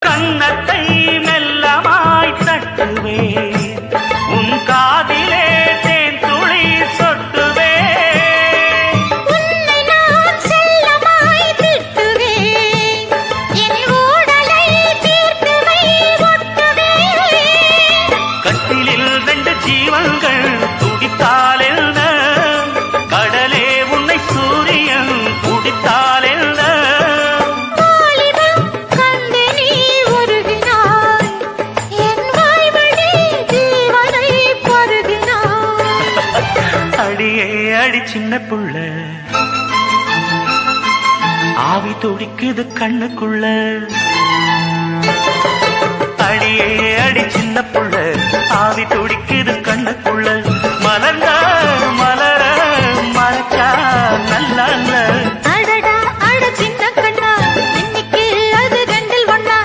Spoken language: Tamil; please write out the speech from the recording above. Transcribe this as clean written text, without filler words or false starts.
கன்னத்தை மெல்லமாய் தட்டுவேன், உன் காதிலே தேன் துளி சொட்டுவேன். உன்னை நான் செல்லமாய் திட்டுவேன், என் ஊடலை தீர்த்துவை ஒட்டுவேன். கட்டிலில் 2 ஜீவன்கள் துடித்தால் என்ன, கடலே உன்னை சூரியன் குடித்தால் என்ன. வாலிபம் கண்டு நீ உருகினாய், என் வாய்வழி ஜீவனை பருகினாய். அடியே அடி சின்ன புள்ள, ஆவி துடிக்குது கண்ணுக்குள்ள. அடியே அடி சின்ன புள்ள,